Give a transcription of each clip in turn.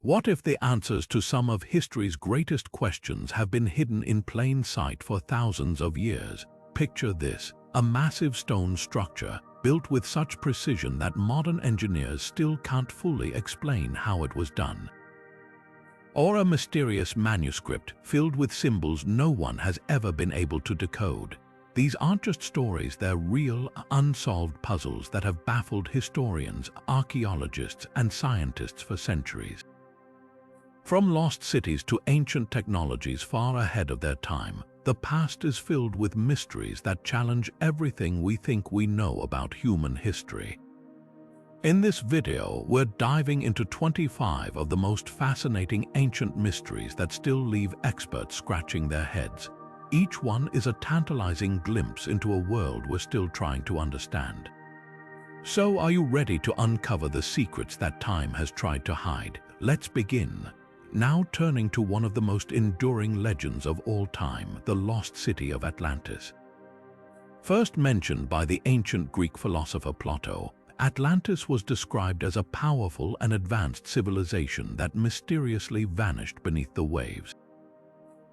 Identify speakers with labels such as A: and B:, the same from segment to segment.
A: What if the answers to some of history's greatest questions have been hidden in plain sight for thousands of years? Picture this, a massive stone structure built with such precision that modern engineers still can't fully explain how it was done. Or a mysterious manuscript filled with symbols no one has ever been able to decode. These aren't just stories, they're real, unsolved puzzles that have baffled historians, archaeologists, and scientists for centuries. From lost cities to ancient technologies far ahead of their time, the past is filled with mysteries that challenge everything we think we know about human history. In this video, we're diving into 25 of the most fascinating ancient mysteries that still leave experts scratching their heads. Each one is a tantalizing glimpse into a world we're still trying to understand. So, are you ready to uncover the secrets that time has tried to hide? Let's begin. Now turning to one of the most enduring legends of all time, the Lost City of Atlantis. First mentioned by the ancient Greek philosopher Plato, Atlantis was described as a powerful and advanced civilization that mysteriously vanished beneath the waves.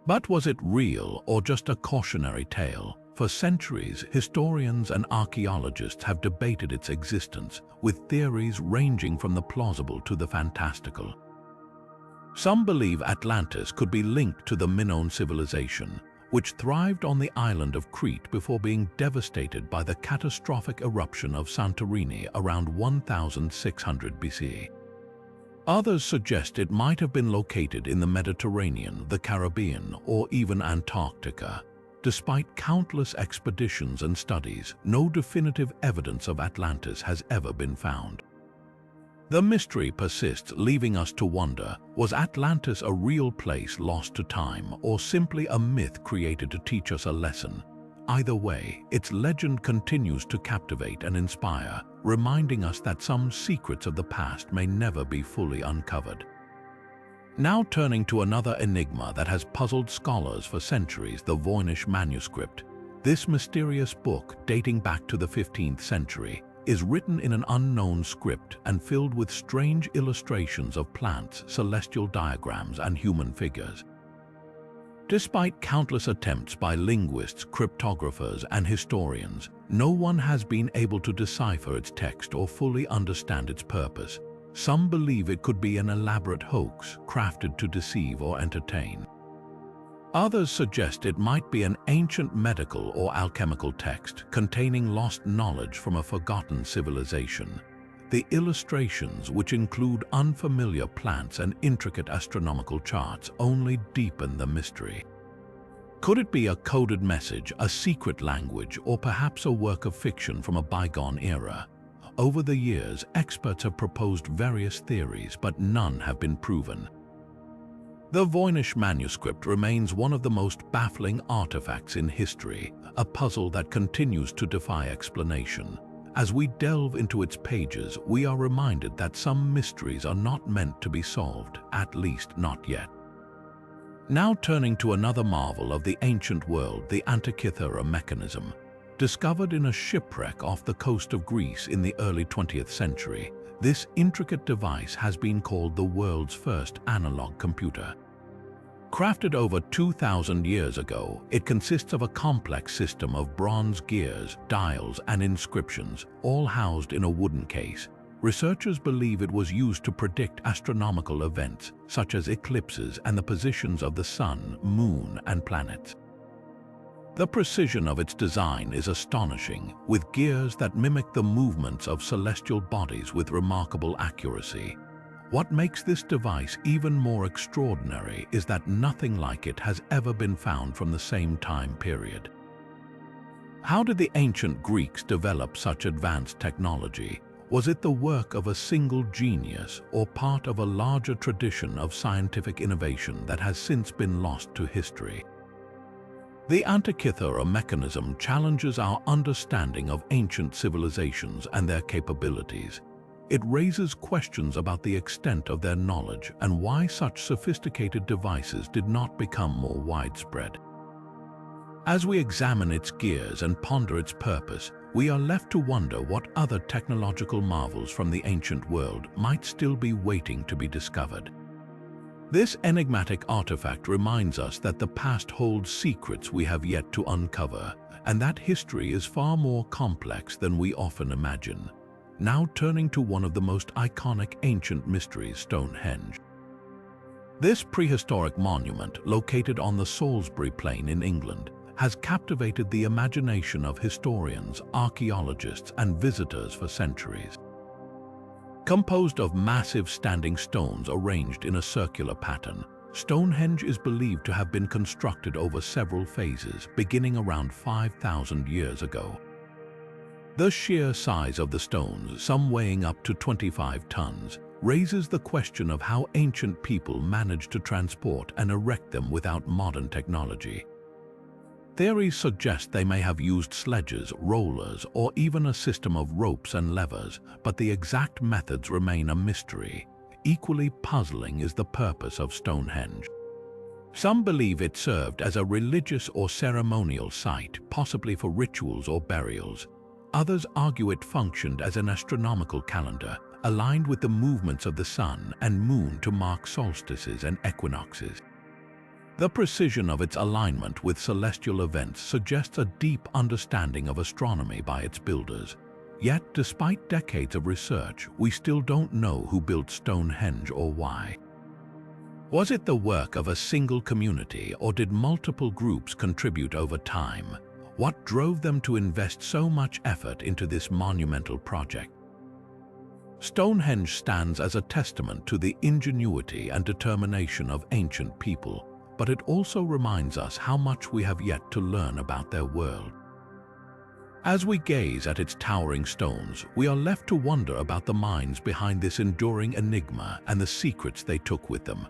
A: But was it real or just a cautionary tale? For centuries, historians and archaeologists have debated its existence, with theories ranging from the plausible to the fantastical. Some believe Atlantis could be linked to the Minoan civilization, which thrived on the island of Crete before being devastated by the catastrophic eruption of Santorini around 1600 BCE. Others suggest it might have been located in the Mediterranean, the Caribbean, or even Antarctica. Despite countless expeditions and studies, no definitive evidence of Atlantis has ever been found. The mystery persists, leaving us to wonder, was Atlantis a real place lost to time, or simply a myth created to teach us a lesson? Either way, its legend continues to captivate and inspire, reminding us that some secrets of the past may never be fully uncovered. Now turning to another enigma that has puzzled scholars for centuries, the Voynich Manuscript. This mysterious book, dating back to the 15th century, is written in an unknown script and filled with strange illustrations of plants, celestial diagrams, and human figures. Despite countless attempts by linguists, cryptographers, and historians, no one has been able to decipher its text or fully understand its purpose. Some believe it could be an elaborate hoax crafted to deceive or entertain. Others suggest it might be an ancient medical or alchemical text containing lost knowledge from a forgotten civilization. The illustrations, which include unfamiliar plants and intricate astronomical charts, only deepen the mystery. Could it be a coded message, a secret language, or perhaps a work of fiction from a bygone era? Over the years, experts have proposed various theories, but none have been proven. The Voynich Manuscript remains one of the most baffling artifacts in history, a puzzle that continues to defy explanation. As we delve into its pages, we are reminded that some mysteries are not meant to be solved, at least not yet. Now turning to another marvel of the ancient world, the Antikythera Mechanism. Discovered in a shipwreck off the coast of Greece in the early 20th century, this intricate device has been called the world's first analog computer. Crafted over 2,000 years ago, it consists of a complex system of bronze gears, dials, and inscriptions, all housed in a wooden case. Researchers believe it was used to predict astronomical events, such as eclipses and the positions of the sun, moon, and planets. The precision of its design is astonishing, with gears that mimic the movements of celestial bodies with remarkable accuracy. What makes this device even more extraordinary is that nothing like it has ever been found from the same time period. How did the ancient Greeks develop such advanced technology? Was it the work of a single genius or part of a larger tradition of scientific innovation that has since been lost to history? The Antikythera Mechanism challenges our understanding of ancient civilizations and their capabilities. It raises questions about the extent of their knowledge and why such sophisticated devices did not become more widespread. As we examine its gears and ponder its purpose, we are left to wonder what other technological marvels from the ancient world might still be waiting to be discovered. This enigmatic artifact reminds us that the past holds secrets we have yet to uncover, and that history is far more complex than we often imagine. Now turning to one of the most iconic ancient mysteries, Stonehenge. This prehistoric monument, located on the Salisbury Plain in England, has captivated the imagination of historians, archaeologists, and visitors for centuries. Composed of massive standing stones arranged in a circular pattern, Stonehenge is believed to have been constructed over several phases, beginning around 5,000 years ago. The sheer size of the stones, some weighing up to 25 tons, raises the question of how ancient people managed to transport and erect them without modern technology. Theories suggest they may have used sledges, rollers, or even a system of ropes and levers, but the exact methods remain a mystery. Equally puzzling is the purpose of Stonehenge. Some believe it served as a religious or ceremonial site, possibly for rituals or burials. Others argue it functioned as an astronomical calendar, aligned with the movements of the sun and moon to mark solstices and equinoxes. The precision of its alignment with celestial events suggests a deep understanding of astronomy by its builders. Yet, despite decades of research, we still don't know who built Stonehenge or why. Was it the work of a single community, or did multiple groups contribute over time? What drove them to invest so much effort into this monumental project? Stonehenge stands as a testament to the ingenuity and determination of ancient people, but it also reminds us how much we have yet to learn about their world. As we gaze at its towering stones, we are left to wonder about the minds behind this enduring enigma and the secrets they took with them.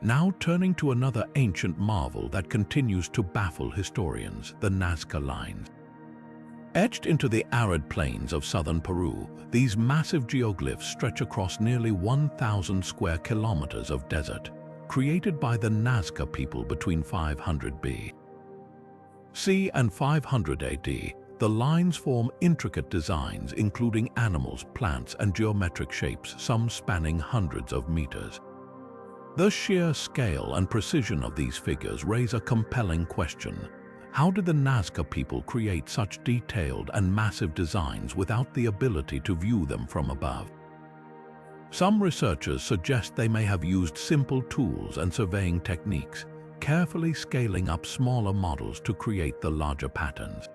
A: Now turning to another ancient marvel that continues to baffle historians, the Nazca Lines. Etched into the arid plains of southern Peru, these massive geoglyphs stretch across nearly 1,000 square kilometers of desert, created by the Nazca people between 500 B.C. and 500 AD. The lines form intricate designs including animals, plants, and geometric shapes, some spanning hundreds of meters. The sheer scale and precision of these figures raise a compelling question. How did the Nazca people create such detailed and massive designs without the ability to view them from above? Some researchers suggest they may have used simple tools and surveying techniques, carefully scaling up smaller models to create the larger patterns.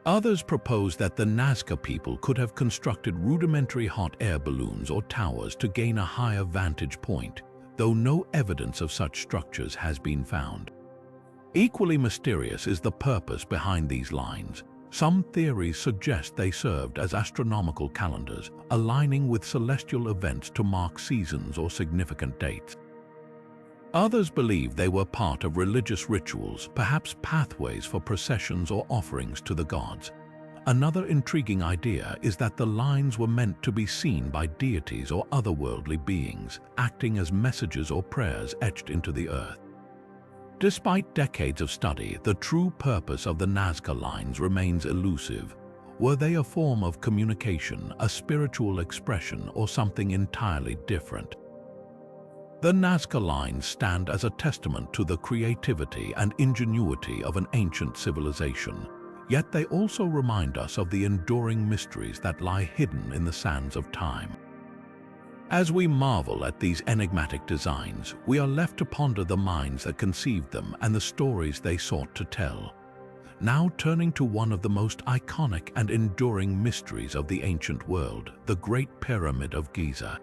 A: Others propose that the Nazca people could have constructed rudimentary hot air balloons or towers to gain a higher vantage point, though no evidence of such structures has been found. Equally mysterious is the purpose behind these lines. Some theories suggest they served as astronomical calendars, aligning with celestial events to mark seasons or significant dates. Others believe they were part of religious rituals, perhaps pathways for processions or offerings to the gods. Another intriguing idea is that the lines were meant to be seen by deities or otherworldly beings, acting as messages or prayers etched into the earth. Despite decades of study, the true purpose of the Nazca Lines remains elusive. Were they a form of communication, a spiritual expression, or something entirely different? The Nazca Lines stand as a testament to the creativity and ingenuity of an ancient civilization, yet they also remind us of the enduring mysteries that lie hidden in the sands of time. As we marvel at these enigmatic designs, we are left to ponder the minds that conceived them and the stories they sought to tell. Now turning to one of the most iconic and enduring mysteries of the ancient world, the Great Pyramid of Giza.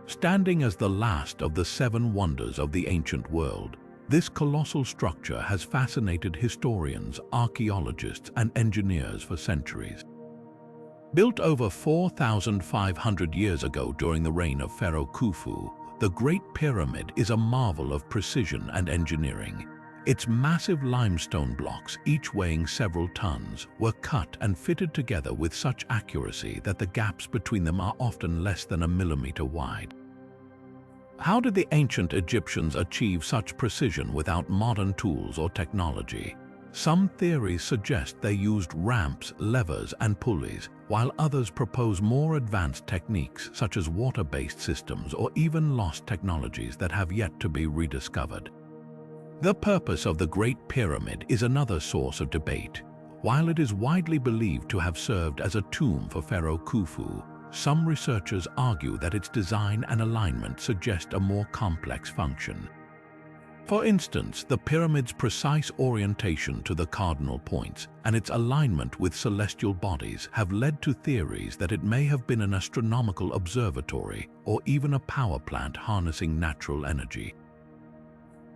A: Standing as the last of the 7 wonders of the ancient world, this colossal structure has fascinated historians, archaeologists, and engineers for centuries. Built over 4,500 years ago during the reign of Pharaoh Khufu, the Great Pyramid is a marvel of precision and engineering. Its massive limestone blocks, each weighing several tons, were cut and fitted together with such accuracy that the gaps between them are often less than a millimeter wide. How did the ancient Egyptians achieve such precision without modern tools or technology? Some theories suggest they used ramps, levers, and pulleys, while others propose more advanced techniques such as water-based systems or even lost technologies that have yet to be rediscovered. The purpose of the Great Pyramid is another source of debate. While it is widely believed to have served as a tomb for Pharaoh Khufu, some researchers argue that its design and alignment suggest a more complex function. For instance, the pyramid's precise orientation to the cardinal points and its alignment with celestial bodies have led to theories that it may have been an astronomical observatory or even a power plant harnessing natural energy.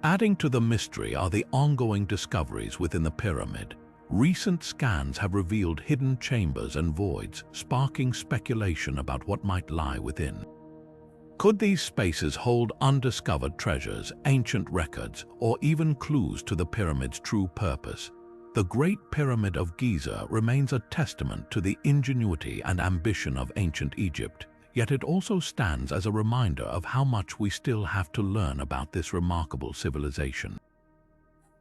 A: Adding to the mystery are the ongoing discoveries within the pyramid. Recent scans have revealed hidden chambers and voids, sparking speculation about what might lie within. Could these spaces hold undiscovered treasures, ancient records, or even clues to the pyramid's true purpose? The Great Pyramid of Giza remains a testament to the ingenuity and ambition of ancient Egypt, yet it also stands as a reminder of how much we still have to learn about this remarkable civilization.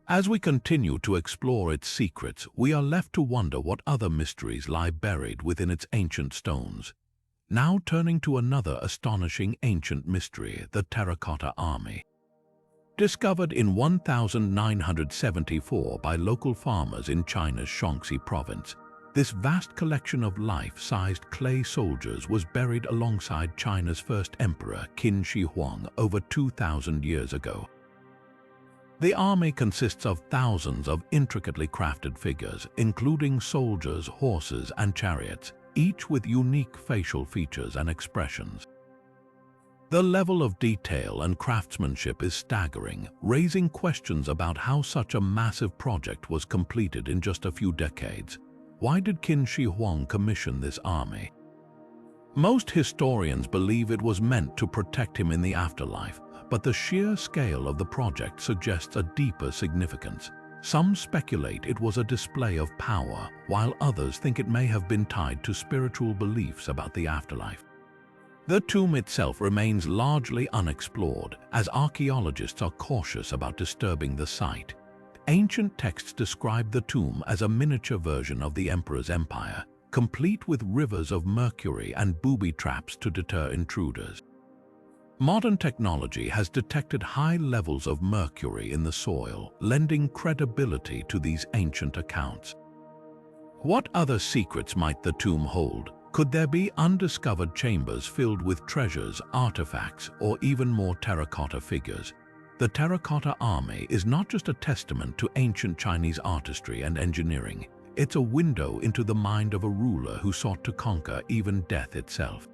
A: As we continue to explore its secrets, we are left to wonder what other mysteries lie buried within its ancient stones. Now turning to another astonishing ancient mystery, the Terracotta Army. Discovered in 1974 by local farmers in China's Shaanxi province, this vast collection of life-sized clay soldiers was buried alongside China's first emperor, Qin Shi Huang, over 2,000 years ago. The army consists of thousands of intricately crafted figures, including soldiers, horses, and chariots, each with unique facial features and expressions. The level of detail and craftsmanship is staggering, raising questions about how such a massive project was completed in just a few decades. Why did Qin Shi Huang commission this army? Most historians believe it was meant to protect him in the afterlife, but the sheer scale of the project suggests a deeper significance. Some speculate it was a display of power, while others think it may have been tied to spiritual beliefs about the afterlife. The tomb itself remains largely unexplored, as archaeologists are cautious about disturbing the site. Ancient texts describe the tomb as a miniature version of the emperor's empire, complete with rivers of mercury and booby traps to deter intruders. Modern technology has detected high levels of mercury in the soil, lending credibility to these ancient accounts. What other secrets might the tomb hold? Could there be undiscovered chambers filled with treasures, artifacts, or even more terracotta figures? The Terracotta Army is not just a testament to ancient Chinese artistry and engineering. It's a window into the mind of a ruler who sought to conquer even death itself.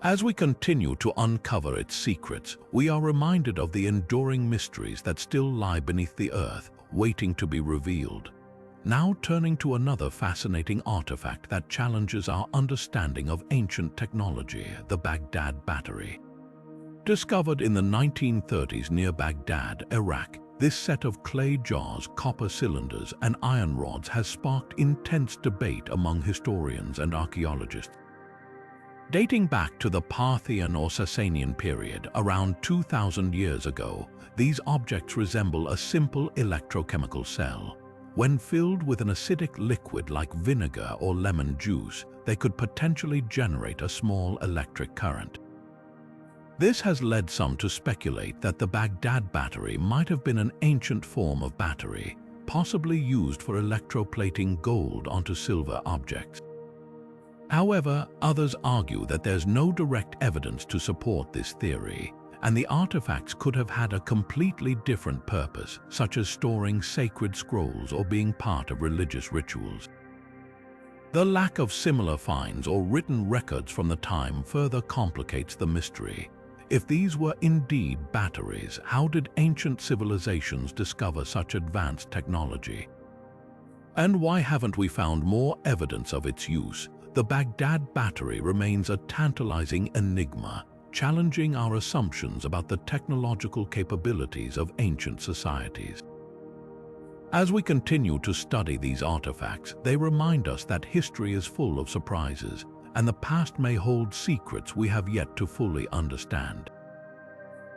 A: As we continue to uncover its secrets, we are reminded of the enduring mysteries that still lie beneath the earth, waiting to be revealed. Now turning to another fascinating artifact that challenges our understanding of ancient technology, the Baghdad Battery. Discovered in the 1930s near Baghdad, Iraq, this set of clay jars, copper cylinders, and iron rods has sparked intense debate among historians and archaeologists. Dating back to the Parthian or Sasanian period, around 2,000 years ago, these objects resemble a simple electrochemical cell. When filled with an acidic liquid like vinegar or lemon juice, they could potentially generate a small electric current. This has led some to speculate that the Baghdad Battery might have been an ancient form of battery, possibly used for electroplating gold onto silver objects. However, others argue that there's no direct evidence to support this theory, and the artifacts could have had a completely different purpose, such as storing sacred scrolls or being part of religious rituals. The lack of similar finds or written records from the time further complicates the mystery. If these were indeed batteries, how did ancient civilizations discover such advanced technology? And why haven't we found more evidence of its use? The Baghdad Battery remains a tantalizing enigma, challenging our assumptions about the technological capabilities of ancient societies. As we continue to study these artifacts, they remind us that history is full of surprises, and the past may hold secrets we have yet to fully understand.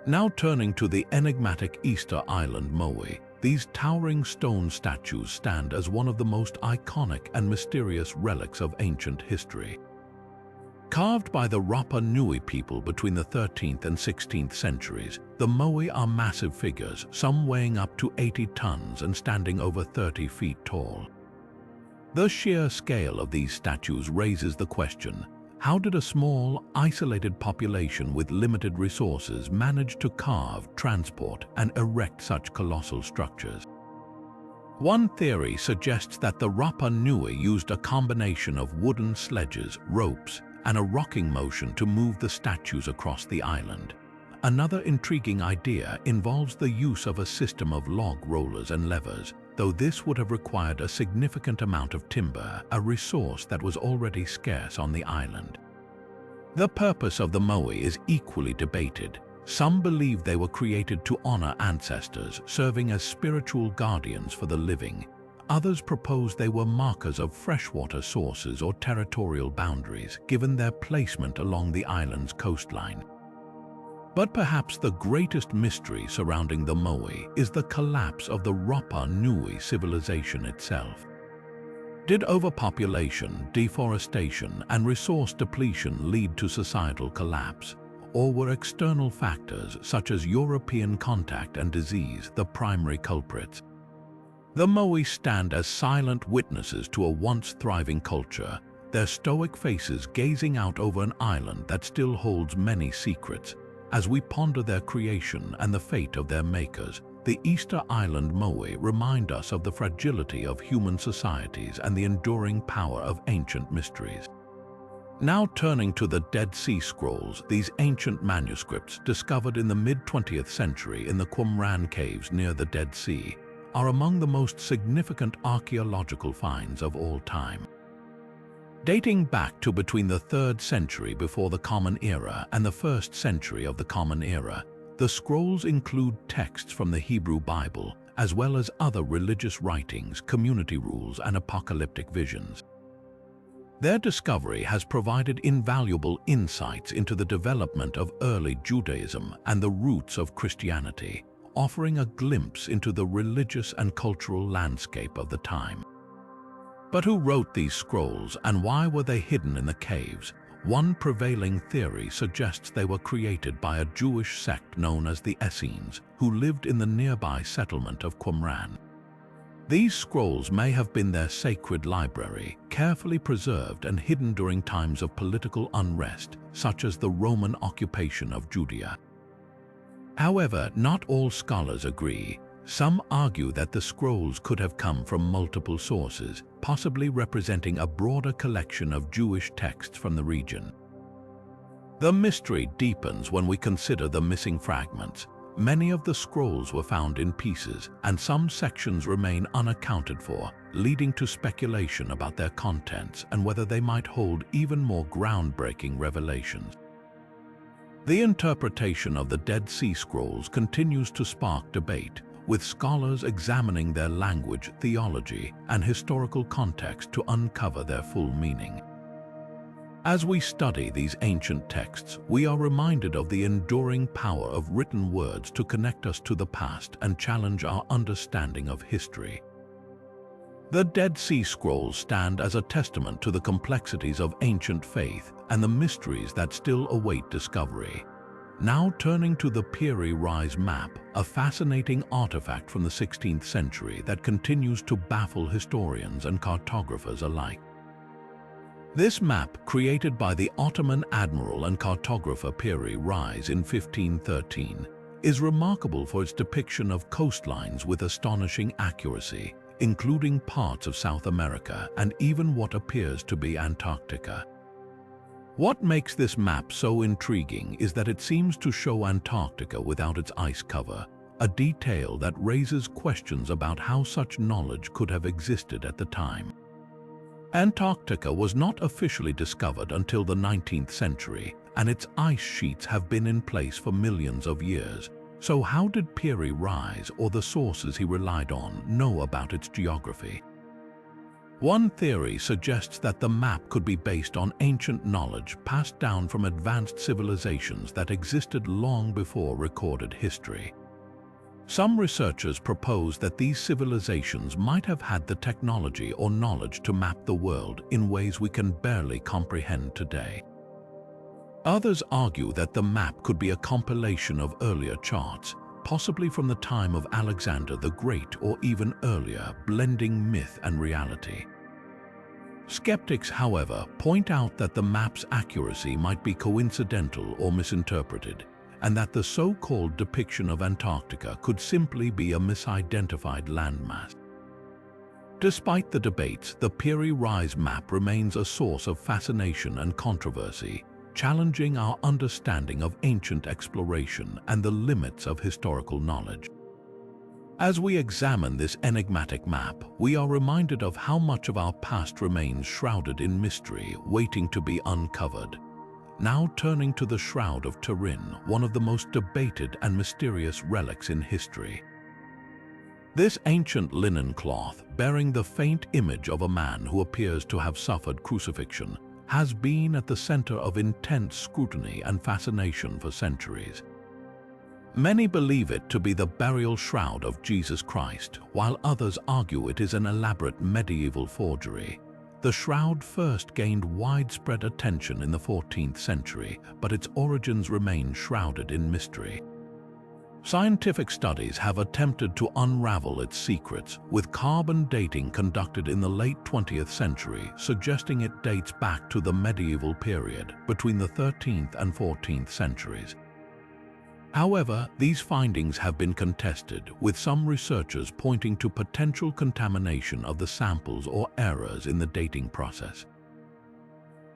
A: Now turning to the enigmatic Easter island Moai, these towering stone statues stand as one of the most iconic and mysterious relics of ancient history. Carved by the Rapa Nui people between the 13th and 16th centuries, the Moai are massive figures, some weighing up to 80 tons and standing over 30 feet tall. The sheer scale of these statues raises the question: how did a small, isolated population with limited resources manage to carve, transport, and erect such colossal structures? One theory suggests that the Rapa Nui used a combination of wooden sledges, ropes, and a rocking motion to move the statues across the island. Another intriguing idea involves the use of a system of log rollers and levers, though this would have required a significant amount of timber, a resource that was already scarce on the island. The purpose of the Moai is equally debated. Some believe they were created to honor ancestors, serving as spiritual guardians for the living. Others propose they were markers of freshwater sources or territorial boundaries, given their placement along the island's coastline. But perhaps the greatest mystery surrounding the Moai is the collapse of the Rapa Nui civilization itself. Did overpopulation, deforestation, and resource depletion lead to societal collapse? Or were external factors such as European contact and disease the primary culprits? The Moai stand as silent witnesses to a once thriving culture, their stoic faces gazing out over an island that still holds many secrets. As we ponder their creation and the fate of their makers, the Easter Island Moai remind us of the fragility of human societies and the enduring power of ancient mysteries. Now turning to the Dead Sea Scrolls, these ancient manuscripts discovered in the mid-20th century in the Qumran caves near the Dead Sea are among the most significant archaeological finds of all time. Dating back to between the 3rd century before the Common Era and the 1st century of the Common Era, the scrolls include texts from the Hebrew Bible, as well as other religious writings, community rules, and apocalyptic visions. Their discovery has provided invaluable insights into the development of early Judaism and the roots of Christianity, offering a glimpse into the religious and cultural landscape of the time. But who wrote these scrolls and why were they hidden in the caves? One prevailing theory suggests they were created by a Jewish sect known as the Essenes, who lived in the nearby settlement of Qumran. These scrolls may have been their sacred library, carefully preserved and hidden during times of political unrest, such as the Roman occupation of Judea. However, not all scholars agree. Some argue that the scrolls could have come from multiple sources, possibly representing a broader collection of Jewish texts from the region. The mystery deepens when we consider the missing fragments. Many of the scrolls were found in pieces, and some sections remain unaccounted for, leading to speculation about their contents and whether they might hold even more groundbreaking revelations. The interpretation of the Dead Sea Scrolls continues to spark debate, with scholars examining their language, theology, and historical context to uncover their full meaning. As we study these ancient texts, we are reminded of the enduring power of written words to connect us to the past and challenge our understanding of history. The Dead Sea Scrolls stand as a testament to the complexities of ancient faith and the mysteries that still await discovery. Now turning to the Piri Reis map, a fascinating artifact from the 16th century that continues to baffle historians and cartographers alike. This map, created by the Ottoman admiral and cartographer Piri Reis in 1513, is remarkable for its depiction of coastlines with astonishing accuracy, including parts of South America and even what appears to be Antarctica. What makes this map so intriguing is that it seems to show Antarctica without its ice cover, a detail that raises questions about how such knowledge could have existed at the time. Antarctica was not officially discovered until the 19th century, and its ice sheets have been in place for millions of years. So how did Piri Reis, or the sources he relied on, know about its geography? One theory suggests that the map could be based on ancient knowledge passed down from advanced civilizations that existed long before recorded history. Some researchers propose that these civilizations might have had the technology or knowledge to map the world in ways we can barely comprehend today. Others argue that the map could be a compilation of earlier charts, possibly from the time of Alexander the Great or even earlier, blending myth and reality. Skeptics, however, point out that the map's accuracy might be coincidental or misinterpreted, and that the so-called depiction of Antarctica could simply be a misidentified landmass. Despite the debates, the Piri Reis map remains a source of fascination and controversy, challenging our understanding of ancient exploration and the limits of historical knowledge. As we examine this enigmatic map, we are reminded of how much of our past remains shrouded in mystery, waiting to be uncovered. Now turning to the Shroud of Turin, one of the most debated and mysterious relics in history. This ancient linen cloth, bearing the faint image of a man who appears to have suffered crucifixion, has been at the center of intense scrutiny and fascination for centuries. Many believe it to be the burial shroud of Jesus Christ, while others argue it is an elaborate medieval forgery. The shroud first gained widespread attention in the 14th century, but its origins remain shrouded in mystery. Scientific studies have attempted to unravel its secrets, with carbon dating conducted in the late 20th century suggesting it dates back to the medieval period between the 13th and 14th centuries. However, these findings have been contested, with some researchers pointing to potential contamination of the samples or errors in the dating process.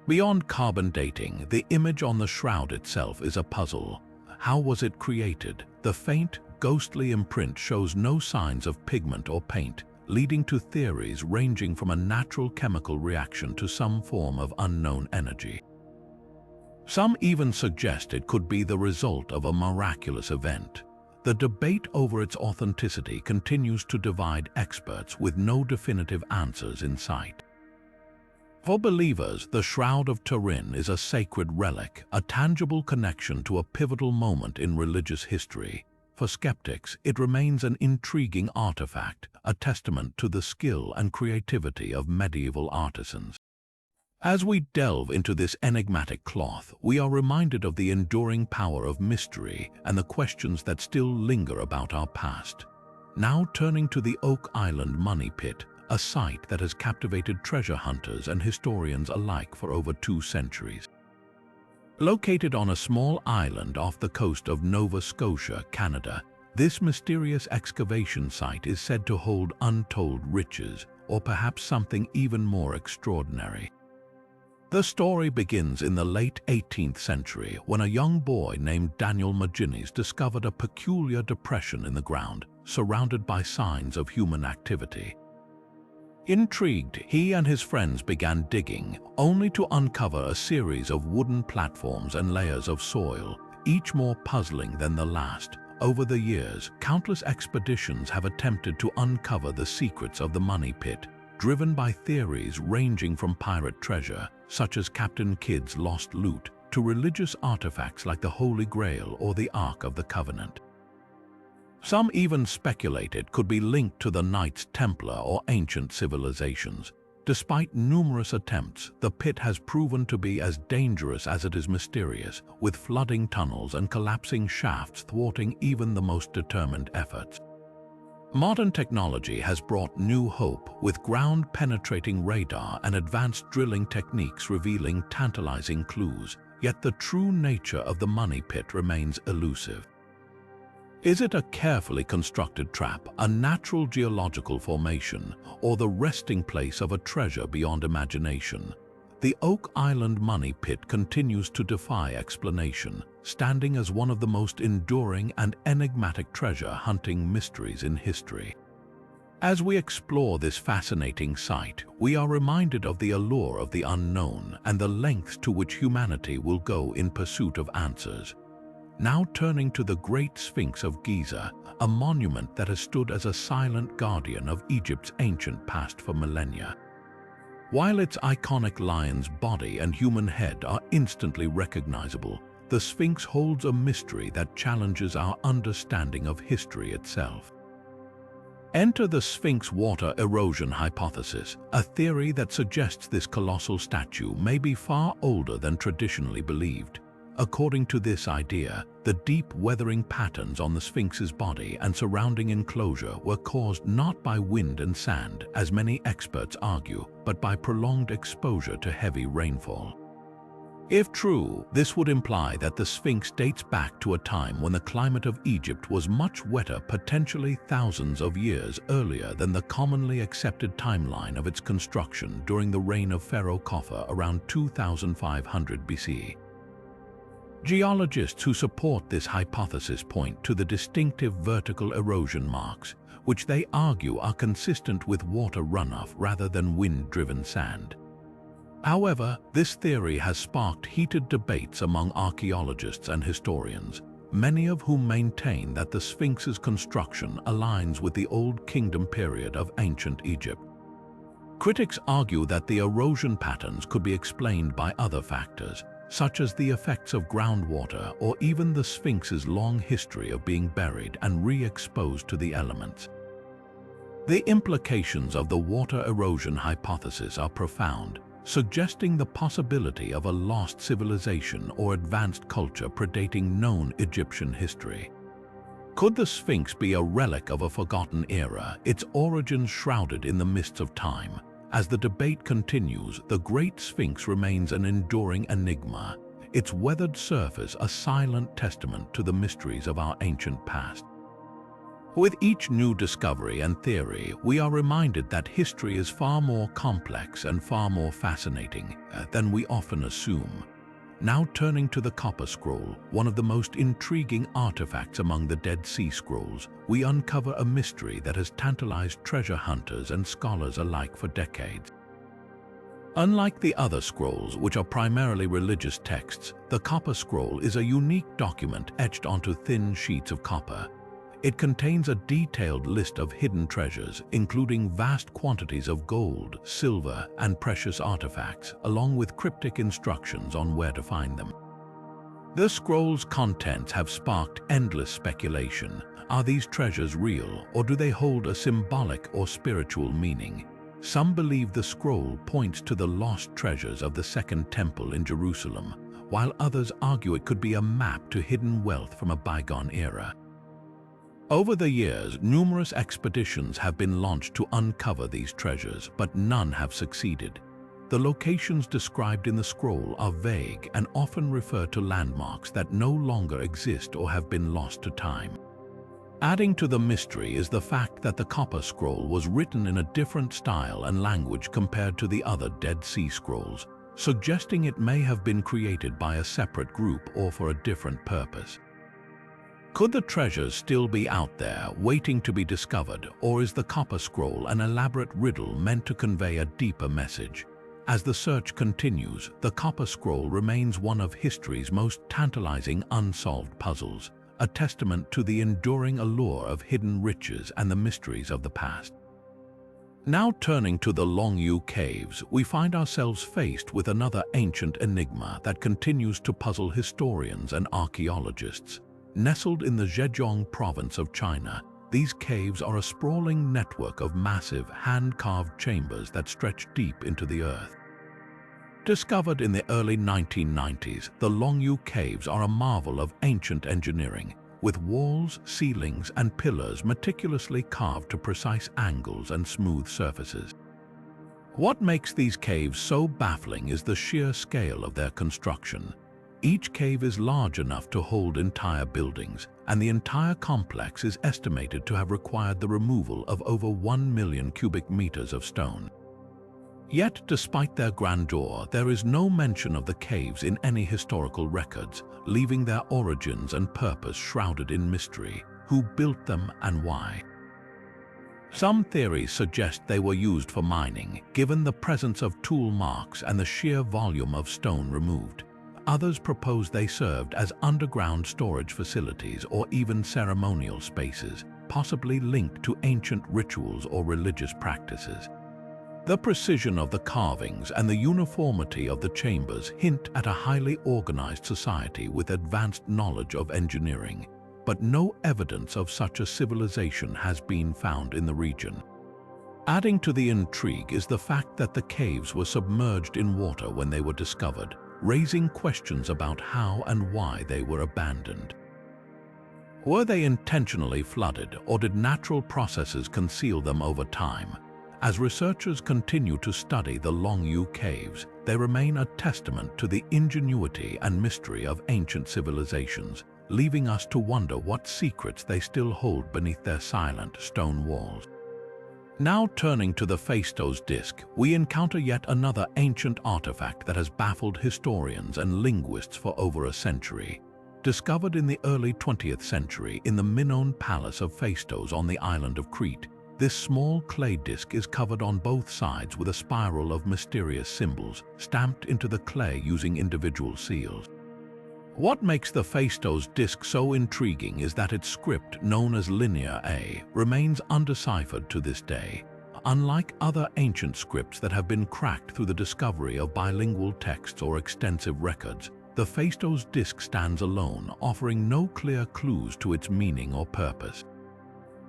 A: Beyond carbon dating, the image on the shroud itself is a puzzle. How was it created? The faint, ghostly imprint shows no signs of pigment or paint, leading to theories ranging from a natural chemical reaction to some form of unknown energy. Some even suggest it could be the result of a miraculous event. The debate over its authenticity continues to divide experts, with no definitive answers in sight. For believers, the Shroud of Turin is a sacred relic, a tangible connection to a pivotal moment in religious history. For skeptics, it remains an intriguing artifact, a testament to the skill and creativity of medieval artisans. As we delve into this enigmatic cloth, we are reminded of the enduring power of mystery and the questions that still linger about our past. Now turning to the Oak Island Money Pit, a site that has captivated treasure hunters and historians alike for over 2 centuries. Located on a small island off the coast of Nova Scotia, Canada, this mysterious excavation site is said to hold untold riches, or perhaps something even more extraordinary. The story begins in the late 18th century when a young boy named Daniel Maginnis discovered a peculiar depression in the ground, surrounded by signs of human activity. Intrigued, he and his friends began digging, only to uncover a series of wooden platforms and layers of soil, each more puzzling than the last. Over the years, countless expeditions have attempted to uncover the secrets of the money pit, driven by theories ranging from pirate treasure, such as Captain Kidd's lost loot, to religious artifacts like the Holy Grail or the Ark of the Covenant. Some even speculate it could be linked to the Knights Templar or ancient civilizations. Despite numerous attempts, the pit has proven to be as dangerous as it is mysterious, with flooding tunnels and collapsing shafts thwarting even the most determined efforts. Modern technology has brought new hope, with ground-penetrating radar and advanced drilling techniques revealing tantalizing clues, yet the true nature of the money pit remains elusive. Is it a carefully constructed trap, a natural geological formation, or the resting place of a treasure beyond imagination? The Oak Island Money Pit continues to defy explanation, standing as one of the most enduring and enigmatic treasure hunting mysteries in history. As we explore this fascinating site, we are reminded of the allure of the unknown and the lengths to which humanity will go in pursuit of answers. Now turning to the Great Sphinx of Giza, a monument that has stood as a silent guardian of Egypt's ancient past for millennia. While its iconic lion's body and human head are instantly recognizable, the Sphinx holds a mystery that challenges our understanding of history itself. Enter the Sphinx water erosion hypothesis, a theory that suggests this colossal statue may be far older than traditionally believed. According to this idea, the deep weathering patterns on the Sphinx's body and surrounding enclosure were caused not by wind and sand, as many experts argue, but by prolonged exposure to heavy rainfall. If true, this would imply that the Sphinx dates back to a time when the climate of Egypt was much wetter, potentially thousands of years earlier than the commonly accepted timeline of its construction during the reign of Pharaoh Khafre around 2500 BC. Geologists who support this hypothesis point to the distinctive vertical erosion marks, which they argue are consistent with water runoff rather than wind-driven sand. However, this theory has sparked heated debates among archaeologists and historians, many of whom maintain that the Sphinx's construction aligns with the Old Kingdom period of ancient Egypt. Critics argue that the erosion patterns could be explained by other factors, such as the effects of groundwater or even the Sphinx's long history of being buried and re-exposed to the elements. The implications of the water erosion hypothesis are profound, suggesting the possibility of a lost civilization or advanced culture predating known Egyptian history. Could the Sphinx be a relic of a forgotten era, its origins shrouded in the mists of time? As the debate continues, the Great Sphinx remains an enduring enigma, its weathered surface a silent testament to the mysteries of our ancient past. With each new discovery and theory, we are reminded that history is far more complex and far more fascinating than we often assume. Now turning to the Copper Scroll, one of the most intriguing artifacts among the Dead Sea Scrolls, we uncover a mystery that has tantalized treasure hunters and scholars alike for decades. Unlike the other scrolls, which are primarily religious texts, the Copper Scroll is a unique document etched onto thin sheets of copper. It contains a detailed list of hidden treasures, including vast quantities of gold, silver, and precious artifacts, along with cryptic instructions on where to find them. The scroll's contents have sparked endless speculation. Are these treasures real, or do they hold a symbolic or spiritual meaning? Some believe the scroll points to the lost treasures of the Second Temple in Jerusalem, while others argue it could be a map to hidden wealth from a bygone era. Over the years, numerous expeditions have been launched to uncover these treasures, but none have succeeded. The locations described in the scroll are vague and often refer to landmarks that no longer exist or have been lost to time. Adding to the mystery is the fact that the Copper Scroll was written in a different style and language compared to the other Dead Sea Scrolls, suggesting it may have been created by a separate group or for a different purpose. Could the treasures still be out there, waiting to be discovered, or is the Copper Scroll an elaborate riddle meant to convey a deeper message? As the search continues, the Copper Scroll remains one of history's most tantalizing unsolved puzzles, a testament to the enduring allure of hidden riches and the mysteries of the past. Now turning to the Longyou caves, we find ourselves faced with another ancient enigma that continues to puzzle historians and archaeologists. Nestled in the Zhejiang province of China, these caves are a sprawling network of massive, hand-carved chambers that stretch deep into the earth. Discovered in the early 1990s, the Longyou caves are a marvel of ancient engineering, with walls, ceilings, and pillars meticulously carved to precise angles and smooth surfaces. What makes these caves so baffling is the sheer scale of their construction. Each cave is large enough to hold entire buildings, and the entire complex is estimated to have required the removal of over 1 million cubic meters of stone. Yet, despite their grandeur, there is no mention of the caves in any historical records, leaving their origins and purpose shrouded in mystery. Who built them and why? Some theories suggest they were used for mining, given the presence of tool marks and the sheer volume of stone removed. Others propose they served as underground storage facilities or even ceremonial spaces, possibly linked to ancient rituals or religious practices. The precision of the carvings and the uniformity of the chambers hint at a highly organized society with advanced knowledge of engineering, but no evidence of such a civilization has been found in the region. Adding to the intrigue is the fact that the caves were submerged in water when they were discovered, raising questions about how and why they were abandoned. Were they intentionally flooded, or did natural processes conceal them over time? As researchers continue to study the Longyou caves, they remain a testament to the ingenuity and mystery of ancient civilizations, leaving us to wonder what secrets they still hold beneath their silent stone walls. Now turning to the Phaistos disk, we encounter yet another ancient artifact that has baffled historians and linguists for over a century. Discovered in the early 20th century in the Minoan palace of Phaistos on the island of Crete, this small clay disk is covered on both sides with a spiral of mysterious symbols stamped into the clay using individual seals. What makes the Phaistos disk so intriguing is that its script, known as Linear A, remains undeciphered to this day. Unlike other ancient scripts that have been cracked through the discovery of bilingual texts or extensive records, the Phaistos disk stands alone, offering no clear clues to its meaning or purpose.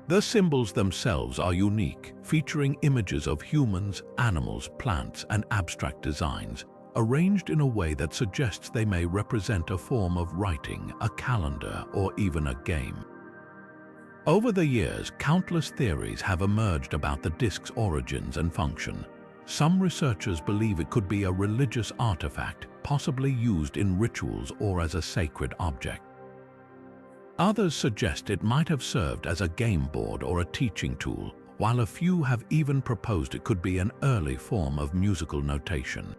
A: The symbols themselves are unique, featuring images of humans, animals, plants, and abstract designs, arranged in a way that suggests they may represent a form of writing, a calendar, or even a game. Over the years, countless theories have emerged about the disk's origins and function. Some researchers believe it could be a religious artifact, possibly used in rituals or as a sacred object. Others suggest it might have served as a game board or a teaching tool, while a few have even proposed it could be an early form of musical notation.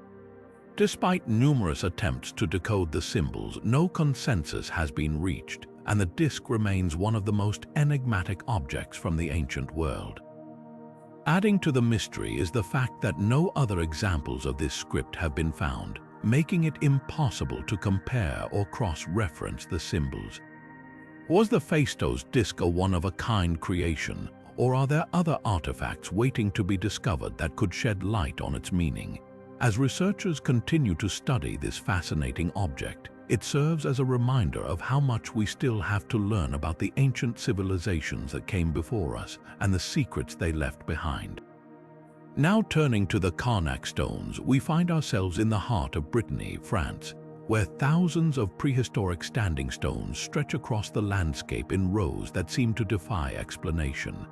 A: Despite numerous attempts to decode the symbols, no consensus has been reached, and the disk remains one of the most enigmatic objects from the ancient world. Adding to the mystery is the fact that no other examples of this script have been found, making it impossible to compare or cross-reference the symbols. Was the Phaistos disk a one-of-a-kind creation, or are there other artifacts waiting to be discovered that could shed light on its meaning? As researchers continue to study this fascinating object, it serves as a reminder of how much we still have to learn about the ancient civilizations that came before us and the secrets they left behind. Now turning to the Carnac stones, we find ourselves in the heart of Brittany, France, where thousands of prehistoric standing stones stretch across the landscape in rows that seem to defy explanation.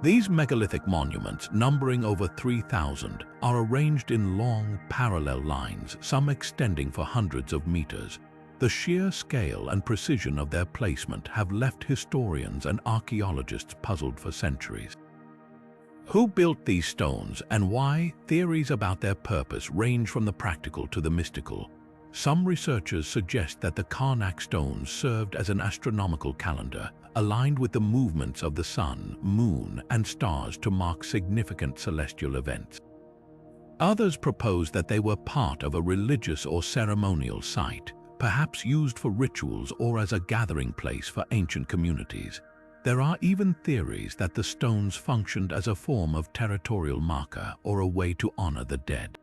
A: These megalithic monuments, numbering over 3,000, are arranged in long, parallel lines, some extending for hundreds of meters. The sheer scale and precision of their placement have left historians and archaeologists puzzled for centuries. Who built these stones and why? Theories about their purpose range from the practical to the mystical. Some researchers suggest that the Carnac stones served as an astronomical calendar, aligned with the movements of the sun, moon, and stars to mark significant celestial events. Others propose that they were part of a religious or ceremonial site, perhaps used for rituals or as a gathering place for ancient communities. There are even theories that the stones functioned as a form of territorial marker or a way to honor the dead.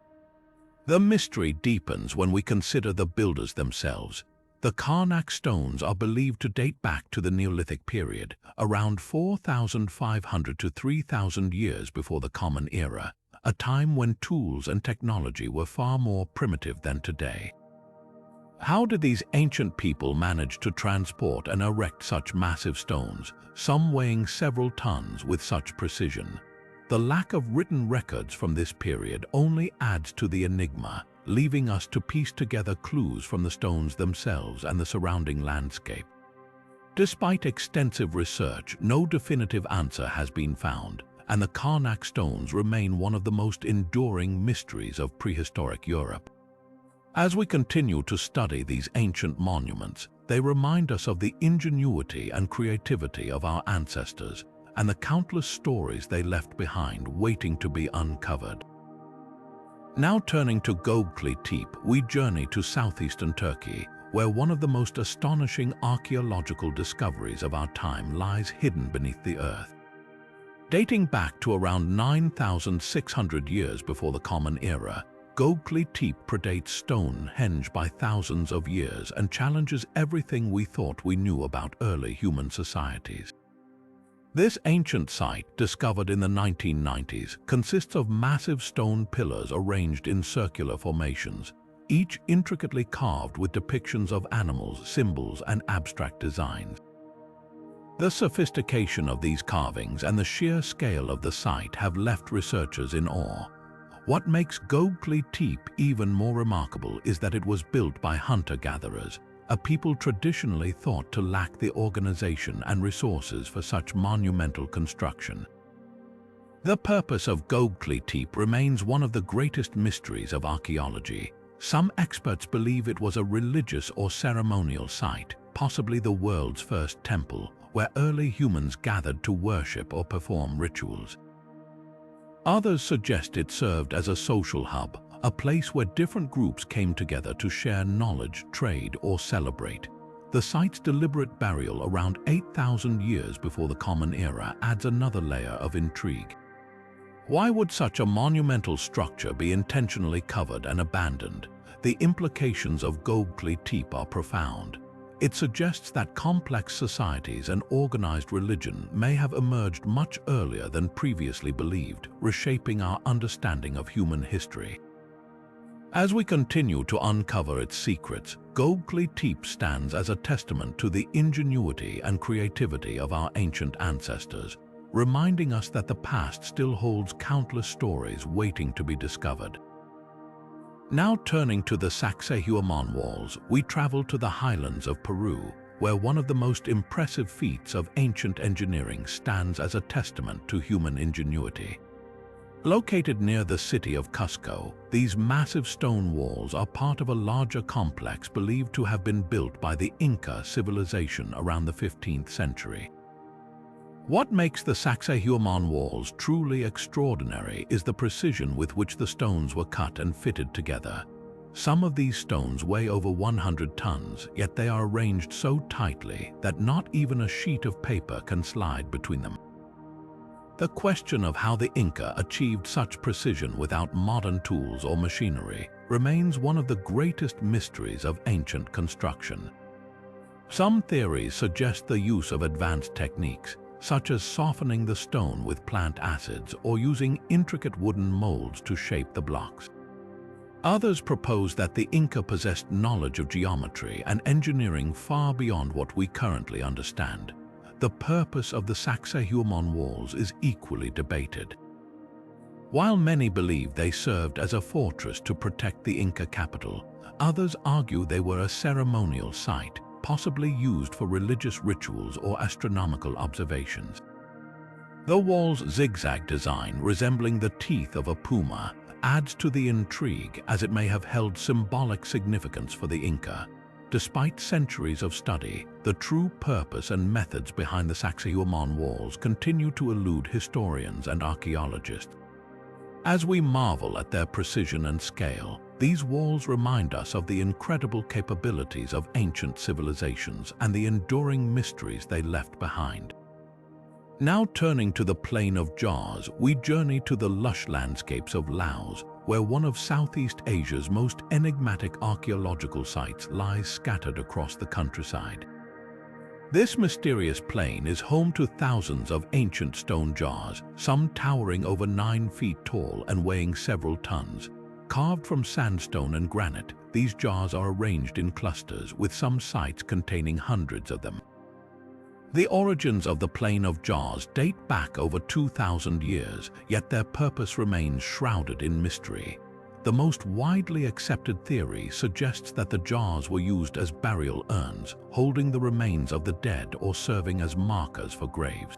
A: The mystery deepens when we consider the builders themselves. The Carnac stones are believed to date back to the Neolithic period, around 4,500 to 3,000 years before the Common Era, a time when tools and technology were far more primitive than today. How did these ancient people manage to transport and erect such massive stones, some weighing several tons, with such precision? The lack of written records from this period only adds to the enigma, leaving us to piece together clues from the stones themselves and the surrounding landscape. Despite extensive research, no definitive answer has been found, and the Carnac stones remain one of the most enduring mysteries of prehistoric Europe. As we continue to study these ancient monuments, they remind us of the ingenuity and creativity of our ancestors, and the countless stories they left behind waiting to be uncovered. Now turning to Göbekli Tepe, we journey to southeastern Turkey, where one of the most astonishing archaeological discoveries of our time lies hidden beneath the earth. Dating back to around 9,600 years before the Common Era, Göbekli Tepe predates Stonehenge by thousands of years and challenges everything we thought we knew about early human societies. This ancient site, discovered in the 1990s, consists of massive stone pillars arranged in circular formations, each intricately carved with depictions of animals, symbols, and abstract designs. The sophistication of these carvings and the sheer scale of the site have left researchers in awe. What makes Göbekli Tepe even more remarkable is that it was built by hunter-gatherers, a people traditionally thought to lack the organization and resources for such monumental construction. The purpose of Göbekli Tepe remains one of the greatest mysteries of archaeology. Some experts believe it was a religious or ceremonial site, possibly the world's first temple, where early humans gathered to worship or perform rituals. Others suggest it served as a social hub, a place where different groups came together to share knowledge, trade, or celebrate. The site's deliberate burial around 8,000 years before the Common Era adds another layer of intrigue. Why would such a monumental structure be intentionally covered and abandoned? The implications of Göbekli Tepe are profound. It suggests that complex societies and organized religion may have emerged much earlier than previously believed, reshaping our understanding of human history. As we continue to uncover its secrets, Göbekli Tepe stands as a testament to the ingenuity and creativity of our ancient ancestors, reminding us that the past still holds countless stories waiting to be discovered. Now turning to the Sacsayhuaman walls, we travel to the highlands of Peru, where one of the most impressive feats of ancient engineering stands as a testament to human ingenuity. Located near the city of Cusco, these massive stone walls are part of a larger complex believed to have been built by the Inca civilization around the 15th century. What makes the Sacsayhuaman walls truly extraordinary is the precision with which the stones were cut and fitted together. Some of these stones weigh over 100 tons, yet they are arranged so tightly that not even a sheet of paper can slide between them. The question of how the Inca achieved such precision without modern tools or machinery remains one of the greatest mysteries of ancient construction. Some theories suggest the use of advanced techniques, such as softening the stone with plant acids or using intricate wooden molds to shape the blocks. Others propose that the Inca possessed knowledge of geometry and engineering far beyond what we currently understand. The purpose of the Sacsayhuaman walls is equally debated. While many believe they served as a fortress to protect the Inca capital, others argue they were a ceremonial site, possibly used for religious rituals or astronomical observations. The wall's zigzag design, resembling the teeth of a puma, adds to the intrigue as it may have held symbolic significance for the Inca. Despite centuries of study, the true purpose and methods behind the Sacsayhuaman walls continue to elude historians and archaeologists. As we marvel at their precision and scale, these walls remind us of the incredible capabilities of ancient civilizations and the enduring mysteries they left behind. Now turning to the plain of Jaws, we journey to the lush landscapes of Laos, where one of Southeast Asia's most enigmatic archaeological sites lies scattered across the countryside. This mysterious plain is home to thousands of ancient stone jars, some towering over 9 feet tall and weighing several tons. Carved from sandstone and granite, these jars are arranged in clusters, with some sites containing hundreds of them. The origins of the Plain of Jars date back over 2,000 years, yet their purpose remains shrouded in mystery. The most widely accepted theory suggests that the jars were used as burial urns, holding the remains of the dead or serving as markers for graves.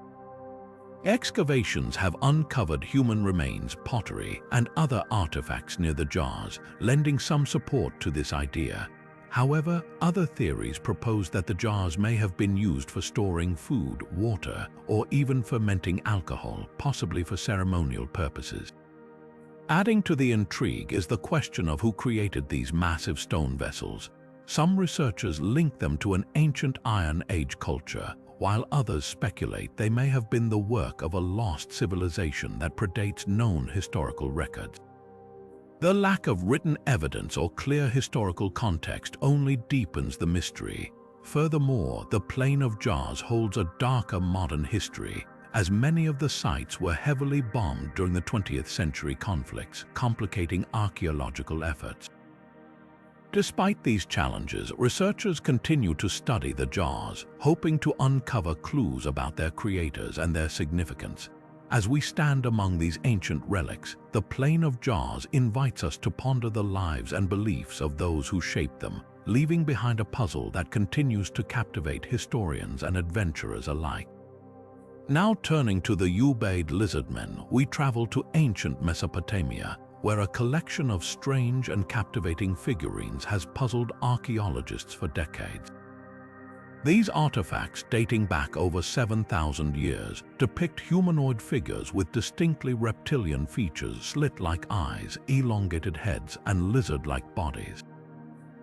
A: Excavations have uncovered human remains, pottery, and other artifacts near the jars, lending some support to this idea. However, other theories propose that the jars may have been used for storing food, water, or even fermenting alcohol, possibly for ceremonial purposes. Adding to the intrigue is the question of who created these massive stone vessels. Some researchers link them to an ancient Iron Age culture, while others speculate they may have been the work of a lost civilization that predates known historical records. The lack of written evidence or clear historical context only deepens the mystery. Furthermore, the Plain of Jars holds a darker modern history, as many of the sites were heavily bombed during the 20th century conflicts, complicating archaeological efforts. Despite these challenges, researchers continue to study the jars, hoping to uncover clues about their creators and their significance. As we stand among these ancient relics, the Plain of Jars invites us to ponder the lives and beliefs of those who shaped them, leaving behind a puzzle that continues to captivate historians and adventurers alike. Now turning to the Ubaid lizardmen, we travel to ancient Mesopotamia, where a collection of strange and captivating figurines has puzzled archaeologists for decades. These artifacts, dating back over 7,000 years, depict humanoid figures with distinctly reptilian features, slit-like eyes, elongated heads, and lizard-like bodies.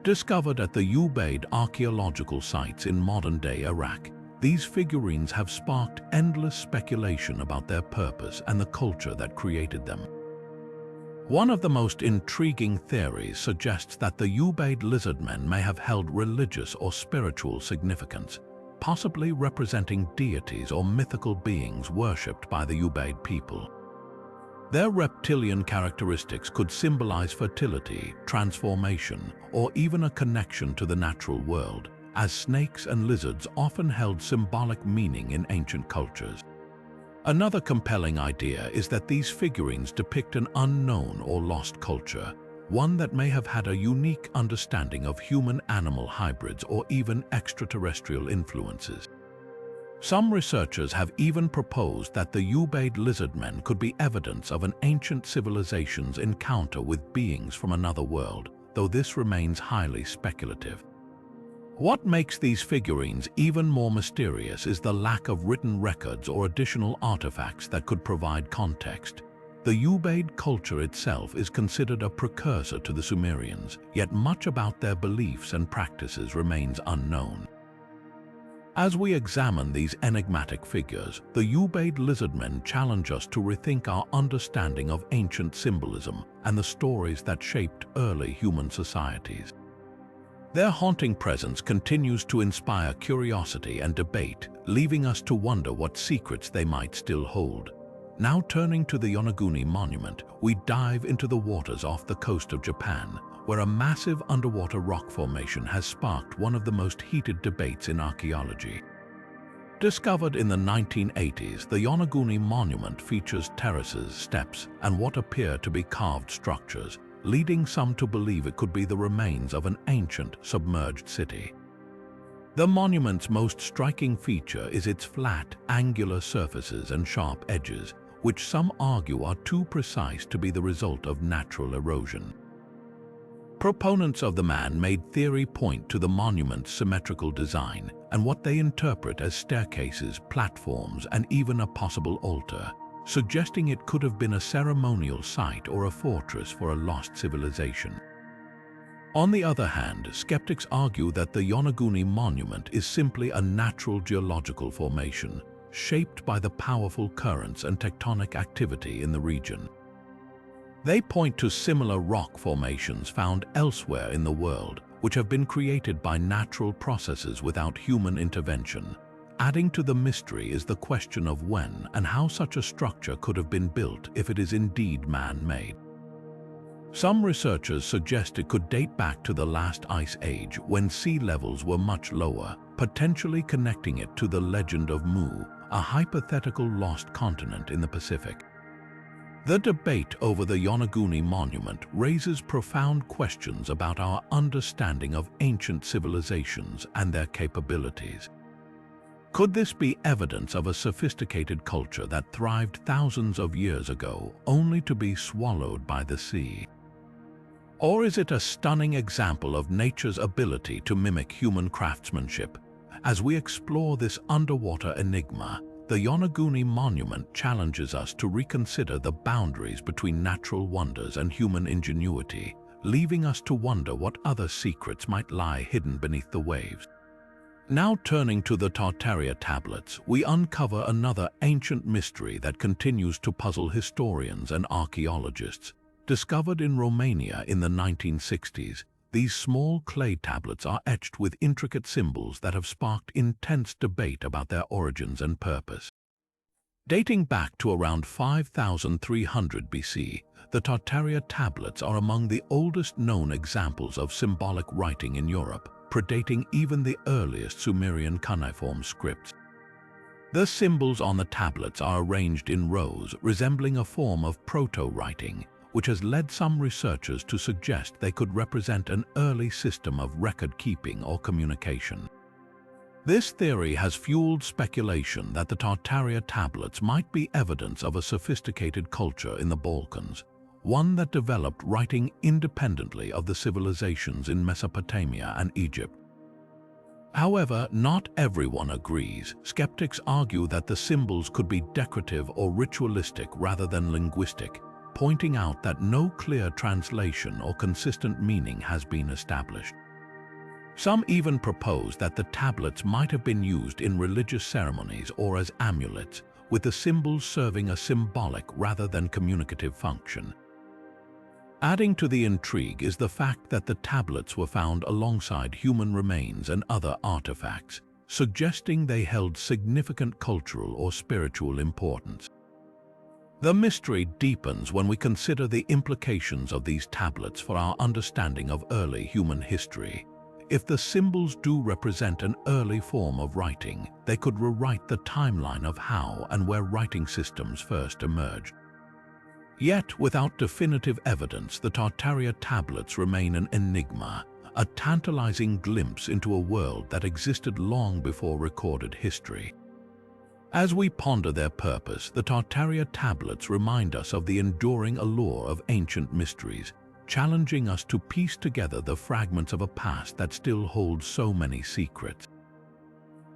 A: Discovered at the Ubaid archaeological sites in modern-day Iraq, these figurines have sparked endless speculation about their purpose and the culture that created them. One of the most intriguing theories suggests that the Ubaid lizardmen may have held religious or spiritual significance, possibly representing deities or mythical beings worshipped by the Ubaid people. Their reptilian characteristics could symbolize fertility, transformation, or even a connection to the natural world, as snakes and lizards often held symbolic meaning in ancient cultures. Another compelling idea is that these figurines depict an unknown or lost culture, one that may have had a unique understanding of human-animal hybrids or even extraterrestrial influences. Some researchers have even proposed that the Ubaid lizardmen could be evidence of an ancient civilization's encounter with beings from another world, though this remains highly speculative. What makes these figurines even more mysterious is the lack of written records or additional artifacts that could provide context. The Ubaid culture itself is considered a precursor to the Sumerians, yet much about their beliefs and practices remains unknown. As we examine these enigmatic figures, the Ubaid lizardmen challenge us to rethink our understanding of ancient symbolism and the stories that shaped early human societies. Their haunting presence continues to inspire curiosity and debate, leaving us to wonder what secrets they might still hold. Now turning to the Yonaguni monument, we dive into the waters off the coast of Japan, where a massive underwater rock formation has sparked one of the most heated debates in archaeology. Discovered in the 1980s, the Yonaguni monument features terraces, steps, and what appear to be carved structures, leading some to believe it could be the remains of an ancient, submerged city. The monument's most striking feature is its flat, angular surfaces and sharp edges, which some argue are too precise to be the result of natural erosion. Proponents of the man-made theory point to the monument's symmetrical design and what they interpret as staircases, platforms, and even a possible altar, suggesting it could have been a ceremonial site or a fortress for a lost civilization. On the other hand, skeptics argue that the Yonaguni monument is simply a natural geological formation, shaped by the powerful currents and tectonic activity in the region. They point to similar rock formations found elsewhere in the world, which have been created by natural processes without human intervention. Adding to the mystery is the question of when and how such a structure could have been built if it is indeed man-made. Some researchers suggest it could date back to the last ice age, when sea levels were much lower, potentially connecting it to the legend of Mu, a hypothetical lost continent in the Pacific. The debate over the Yonaguni monument raises profound questions about our understanding of ancient civilizations and their capabilities. Could this be evidence of a sophisticated culture that thrived thousands of years ago, only to be swallowed by the sea? Or is it a stunning example of nature's ability to mimic human craftsmanship? As we explore this underwater enigma, the Yonaguni monument challenges us to reconsider the boundaries between natural wonders and human ingenuity, leaving us to wonder what other secrets might lie hidden beneath the waves. Now turning to the Tartaria tablets, we uncover another ancient mystery that continues to puzzle historians and archaeologists. Discovered in Romania in the 1960s, these small clay tablets are etched with intricate symbols that have sparked intense debate about their origins and purpose. Dating back to around 5300 BC, the Tartaria tablets are among the oldest known examples of symbolic writing in Europe, predating even the earliest Sumerian cuneiform scripts. The symbols on the tablets are arranged in rows, resembling a form of proto-writing, which has led some researchers to suggest they could represent an early system of record-keeping or communication. This theory has fueled speculation that the Tartaria tablets might be evidence of a sophisticated culture in the Balkans, one that developed writing independently of the civilizations in Mesopotamia and Egypt. However, not everyone agrees. Skeptics argue that the symbols could be decorative or ritualistic rather than linguistic, pointing out that no clear translation or consistent meaning has been established. Some even propose that the tablets might have been used in religious ceremonies or as amulets, with the symbols serving a symbolic rather than communicative function. Adding to the intrigue is the fact that the tablets were found alongside human remains and other artifacts, suggesting they held significant cultural or spiritual importance. The mystery deepens when we consider the implications of these tablets for our understanding of early human history. If the symbols do represent an early form of writing, they could rewrite the timeline of how and where writing systems first emerged. Yet, without definitive evidence, the Tartaria tablets remain an enigma, a tantalizing glimpse into a world that existed long before recorded history. As we ponder their purpose, the Tartaria tablets remind us of the enduring allure of ancient mysteries, challenging us to piece together the fragments of a past that still holds so many secrets.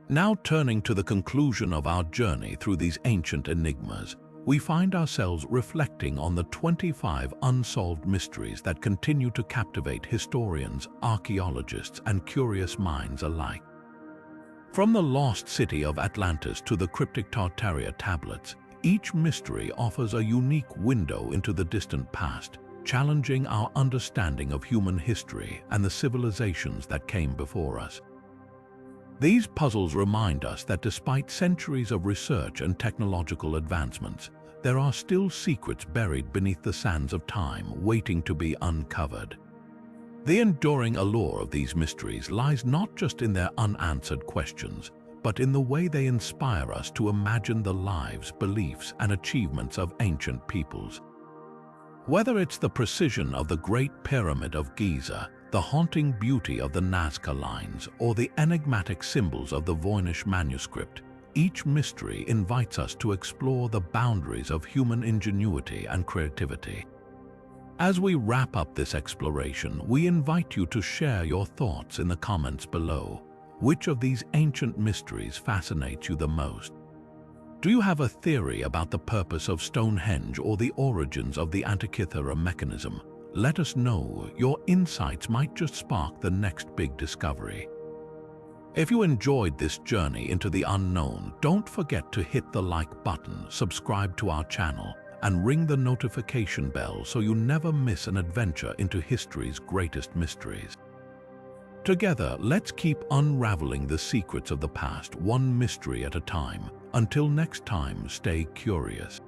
A: Now turning to the conclusion of our journey through these ancient enigmas, we find ourselves reflecting on the 25 unsolved mysteries that continue to captivate historians, archaeologists, and curious minds alike. From the Lost City of Atlantis to the cryptic Tartaria tablets, each mystery offers a unique window into the distant past, challenging our understanding of human history and the civilizations that came before us. These puzzles remind us that despite centuries of research and technological advancements, there are still secrets buried beneath the sands of time waiting to be uncovered. The enduring allure of these mysteries lies not just in their unanswered questions, but in the way they inspire us to imagine the lives, beliefs, and achievements of ancient peoples. Whether it's the precision of the Great Pyramid of Giza, the haunting beauty of the Nazca Lines, or the enigmatic symbols of the Voynich Manuscript, each mystery invites us to explore the boundaries of human ingenuity and creativity. As we wrap up this exploration, we invite you to share your thoughts in the comments below. Which of these ancient mysteries fascinates you the most? Do you have a theory about the purpose of Stonehenge or the origins of the Antikythera Mechanism? Let us know. Your insights might just spark the next big discovery. If you enjoyed this journey into the unknown, don't forget to hit the like button, subscribe to our channel, and ring the notification bell so you never miss an adventure into history's greatest mysteries. Together, let's keep unraveling the secrets of the past, one mystery at a time. Until next time, stay curious.